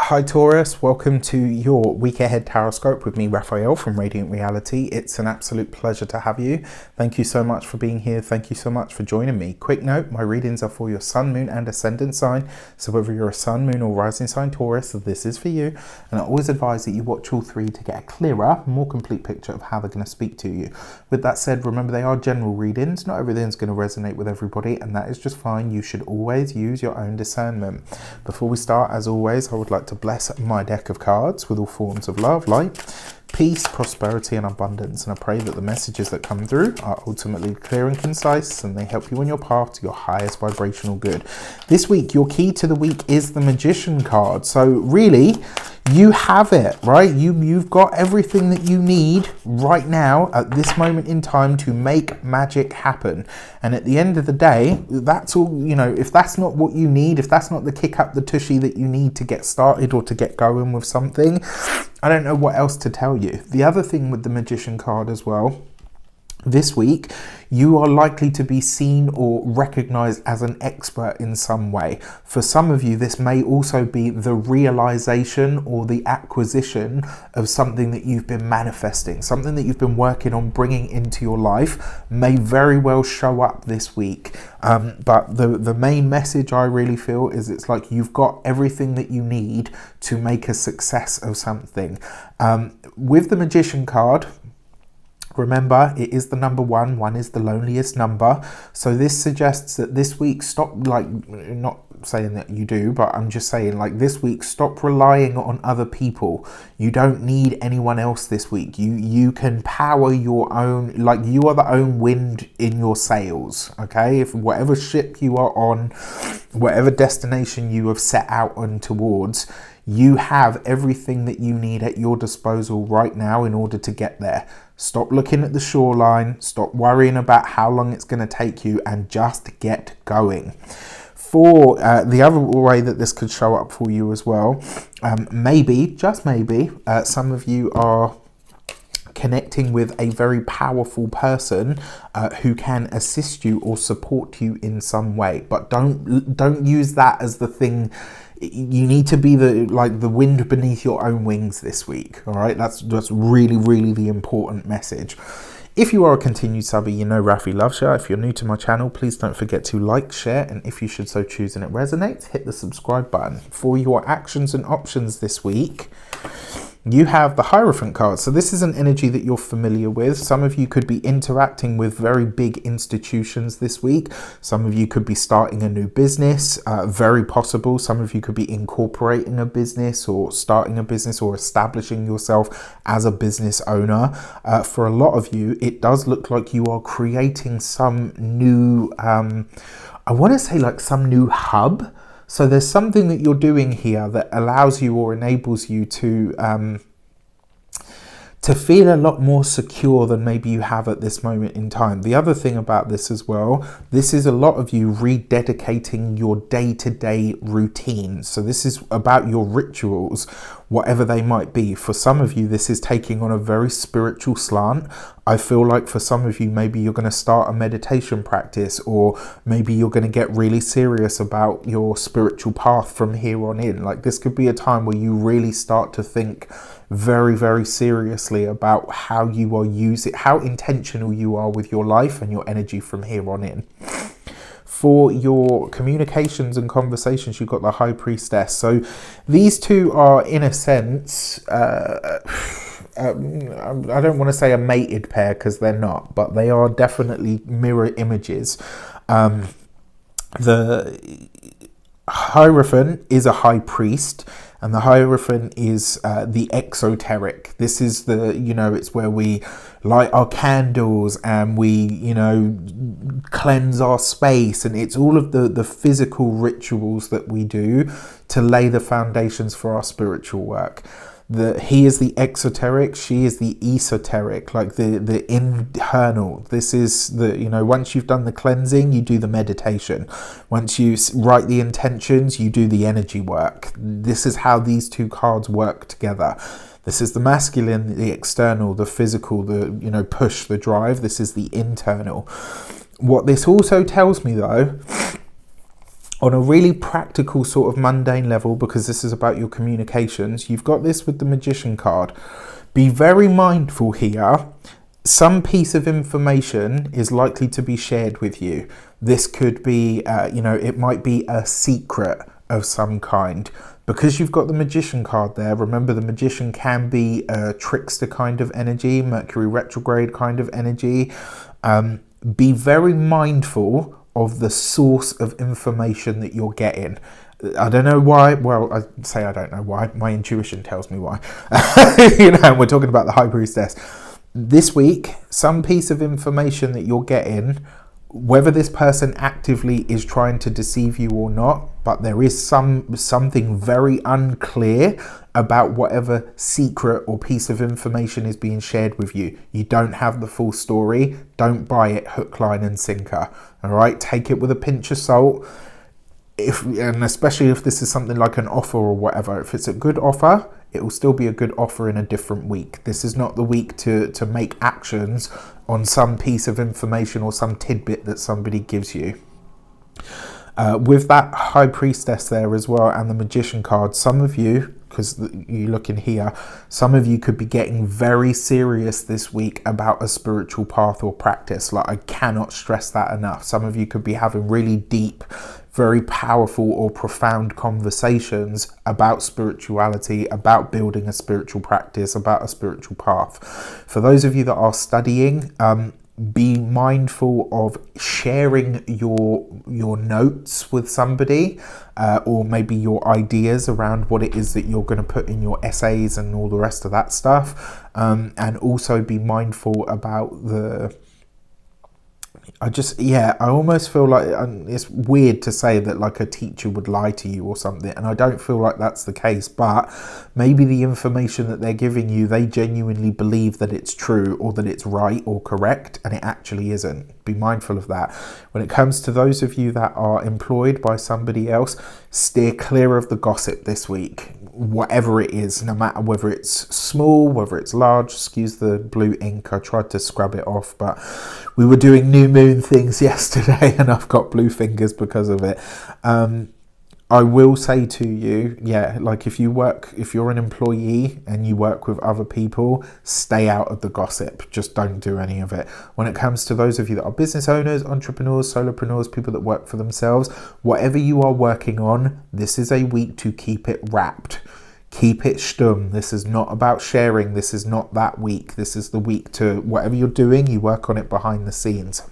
Hi Taurus, welcome to your week ahead tarot with me, Raphael from Radiant Reality. It's an absolute pleasure to have you. Thank you so much for being here. Thank you so much for joining me. Quick note, my readings are for your sun, moon and ascendant sign. So whether you're a sun, moon or rising sign Taurus, this is for you. And I always advise that you watch all three to get a clearer, more complete picture of how they're going to speak to you. With that said, remember they are general readings. Not everything's going to resonate with everybody, and that is just fine. You should always use your own discernment. Before we start, as always, I would like to bless my deck of cards with all forms of love, light, peace, prosperity and abundance, and I pray that the messages that come through are ultimately clear and concise and they help you on your path to your highest vibrational good. This week, your key to the week is the Magician card. So really, you have it, right? You've got everything that you need right now at this moment in time to make magic happen. And at the end of the day, that's all, you know, if that's not what you need, if that's not the kick up the tushy that you need to get started or to get going with something, I don't know what else to tell you. The other thing with the Magician card as well, this week, you are likely to be seen or recognized as an expert in some way. For some of you, this may also be the realization or the acquisition of something that you've been manifesting, something that you've been working on bringing into your life may very well show up this week. But the main message I really feel is it's like you've got everything that you need to make a success of something. With the Magician card, remember, it is the number one. One is the loneliest number. So this suggests that this week, stop, like, not saying that you do, but I'm just saying, like, this week, stop relying on other people. You don't need anyone else this week. You can power your own, like, you are the own wind in your sails, okay? If whatever ship you are on, whatever destination you have set out on towards, you have everything that you need at your disposal right now in order to get there. Stop looking at the shoreline, stop worrying about how long it's going to take you, and just get going. For the other way that this could show up for you as well, maybe, just maybe, some of you are connecting with a very powerful person who can assist you or support you in some way, but don't use that as the thing. You need to be the wind beneath your own wings this week. All right, that's really the important message. If you are a continued subby, you know Rafi loves you. If you're new to my channel, please don't forget to like, share, and if you should so choose and it resonates, hit the subscribe button. For your actions and options this week, you have the Hierophant card. So this is an energy that you're familiar with. Some of you could be interacting with very big institutions this week. Some of you could be starting a new business, very possible. Some of you could be incorporating a business or starting a business or establishing yourself as a business owner. For a lot of you, it does look like you are creating some new, I want to say like some new hub. So there's something that you're doing here that allows you or enables you to feel a lot more secure than maybe you have at this moment in time. The other thing about this as well, this is a lot of you rededicating your day-to-day routines. So this is about your rituals, whatever they might be. For some of you, this is taking on a very spiritual slant. I feel like for some of you, maybe you're going to start a meditation practice, or maybe you're going to get really serious about your spiritual path from here on in. Like, this could be a time where you really start to think very seriously about how you are using, how intentional you are with your life and your energy from here on in. For your communications and conversations, you've got the High Priestess. So these two are, in a sense, I don't want to say a mated pair because they're not, but they are definitely mirror images. The Hierophant is a high priest, and the Hierophant is the exoteric. This is the, you know, it's where we light our candles and we, you know, cleanse our space, and it's all of the physical rituals that we do to lay the foundations for our spiritual work. He is the exoteric, she is the esoteric, like the internal. This is the, you know, once you've done the cleansing, you do the meditation. Once you write the intentions, you do the energy work. This is how these two cards work together. This is the masculine, the external, the physical, the, you know, push, the drive. This is the internal. What this also tells me though, On a really practical sort of mundane level, because this is about your communications, you've got this with the Magician card. Be very mindful here. Some piece of information is likely to be shared with you. This could be, it might be a secret of some kind. Because you've got the Magician card there, remember the Magician can be a trickster kind of energy, Mercury retrograde kind of energy. Be very mindful of the source of information that you're getting. I don't know why. Well, I say I don't know why. My intuition tells me why. And we're talking about the High Priestess. This week, some piece of information that you're getting, whether this person actively is trying to deceive you or not, but there is something very unclear about whatever secret or piece of information is being shared with you. You don't have the full story. Don't buy it hook, line and sinker. All right, take it with a pinch of salt. And especially if this is something like an offer or whatever, if it's a good offer, it will still be a good offer in a different week. This is not the week to make actions on some piece of information or some tidbit that somebody gives you. With that High Priestess there as well and the Magician card, some of you, because you look in here, some of you could be getting very serious this week about a spiritual path or practice. Like, I cannot stress that enough. Some of you could be having really deep, very powerful or profound conversations about spirituality, about building a spiritual practice, about a spiritual path. For those of you that are studying, be mindful of sharing your notes with somebody, or maybe your ideas around what it is that you're going to put in your essays and all the rest of that stuff. And also be mindful about I almost feel like it's weird to say that like a teacher would lie to you or something, and I don't feel like that's the case, but maybe the information that they're giving you, they genuinely believe that it's true or that it's right or correct, and it actually isn't. Be mindful of that. When it comes to those of you that are employed by somebody else, steer clear of the gossip this week. Whatever it is, no matter whether it's small, whether it's large. Excuse the blue ink, I tried to scrub it off, but we were doing new moon things yesterday and I've got blue fingers because of it. I will say to you, like if you're an employee and you work with other people, stay out of the gossip. Just don't do any of it. When it comes to those of you that are business owners, entrepreneurs, solopreneurs, people that work for themselves, whatever you are working on, this is a week to keep it wrapped. Keep it stum. This is not about sharing. This is not that week. This is the week to, whatever you're doing, you work on it behind the scenes.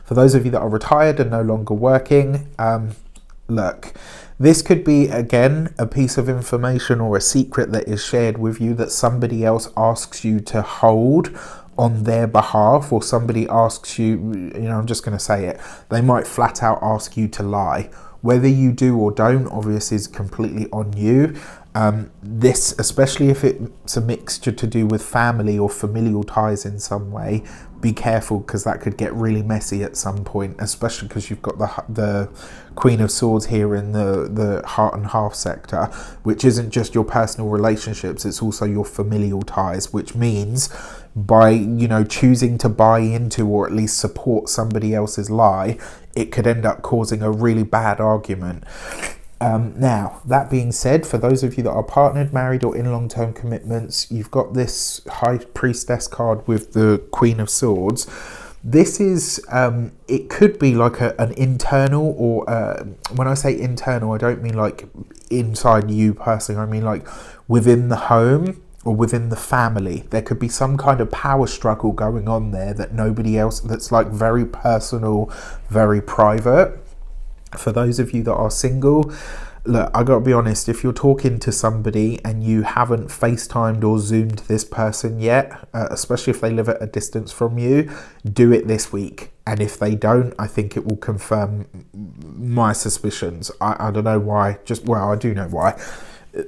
For those of you that are retired and no longer working, look, this could be, again, a piece of information or a secret that is shared with you that somebody else asks you to hold on their behalf, or somebody asks you, I'm just going to say it, they might flat out ask you to lie. Whether you do or don't, obviously, is completely on you. This, especially if it's a mixture to do with family or familial ties in some way, be careful, because that could get really messy at some point, especially because you've got the Queen of Swords here in the heart and half sector, which isn't just your personal relationships, it's also your familial ties, which means by choosing to buy into or at least support somebody else's lie, it could end up causing a really bad argument. Now, that being said, for those of you that are partnered, married or in long-term commitments, you've got this High Priestess card with the Queen of Swords. This is, it could be like an internal, or when I say internal, I don't mean like inside you personally, I mean like within the home or within the family. There could be some kind of power struggle going on there that nobody else, that's like very personal, very private. For those of you that are single, look, I gotta be honest, if you're talking to somebody and you haven't FaceTimed or Zoomed this person yet, especially if they live at a distance from you, do it this week. And if they don't, I think it will confirm my suspicions. I don't know why, I do know why.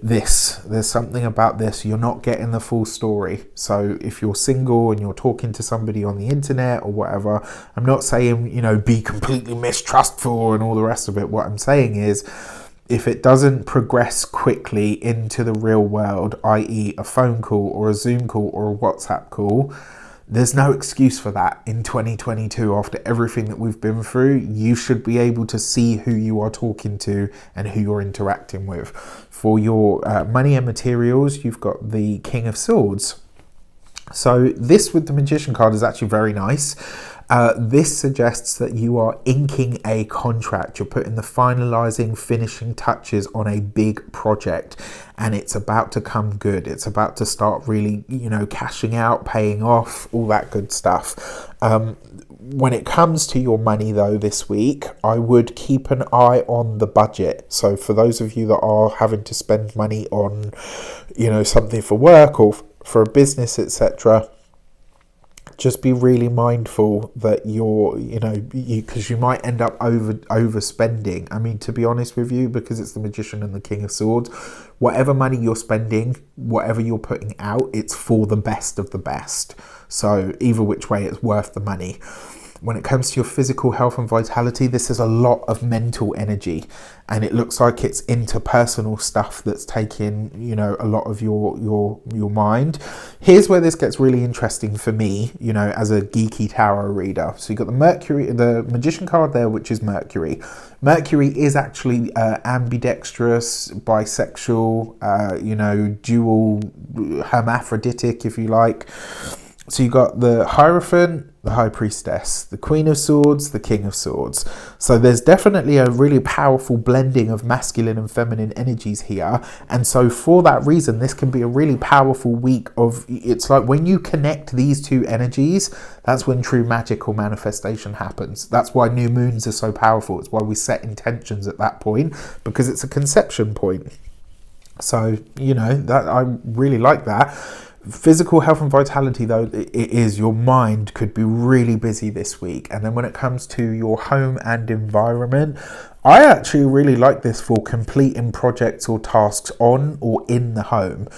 There's something about this, you're not getting the full story. So if you're single and you're talking to somebody on the internet or whatever, I'm not saying, be completely mistrustful and all the rest of it. What I'm saying is, if it doesn't progress quickly into the real world, i.e. a phone call or a Zoom call or a WhatsApp call, There's no excuse for that in 2022. After everything that we've been through, you should be able to see who you are talking to and who you're interacting with. For your money and materials, you've got the King of Swords. So this with the Magician card is actually very nice. This suggests that you are inking a contract. You're putting the finalizing, finishing touches on a big project, and it's about to come good. It's about to start really, cashing out, paying off, all that good stuff. When it comes to your money though this week, I would keep an eye on the budget. So for those of you that are having to spend money on, something for work or for a business, etc., just be really mindful that because you might end up overspending. I mean, to be honest with you, because it's the Magician and the King of Swords, whatever money you're spending, whatever you're putting out, it's for the best of the best. So either which way, it's worth the money. When it comes to your physical health and vitality, this is a lot of mental energy, and it looks like it's interpersonal stuff that's taking, a lot of your mind. Here's where this gets really interesting for me, as a geeky tarot reader. So you've got the Magician card there, which is Mercury. Mercury is actually ambidextrous, bisexual, dual, hermaphroditic, if you like. So you got the Hierophant, the High Priestess, the Queen of Swords, the King of Swords. So there's definitely a really powerful blending of masculine and feminine energies here. And so for that reason, this can be a really powerful week of, it's like when you connect these two energies, that's when true magical manifestation happens. That's why new moons are so powerful. It's why we set intentions at that point, because it's a conception point. So, that I really like that. Physical health and vitality, though, it is your mind could be really busy this week. And then when it comes to your home and environment, I actually really like this for completing projects or tasks on or in the home.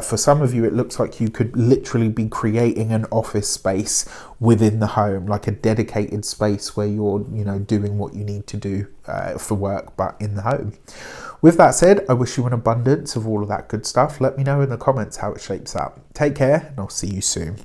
For some of you, it looks like you could literally be creating an office space within the home, like a dedicated space where you're, doing what you need to do for work, but in the home. With that said, I wish you an abundance of all of that good stuff. Let me know in the comments how it shapes up. Take care, and I'll see you soon.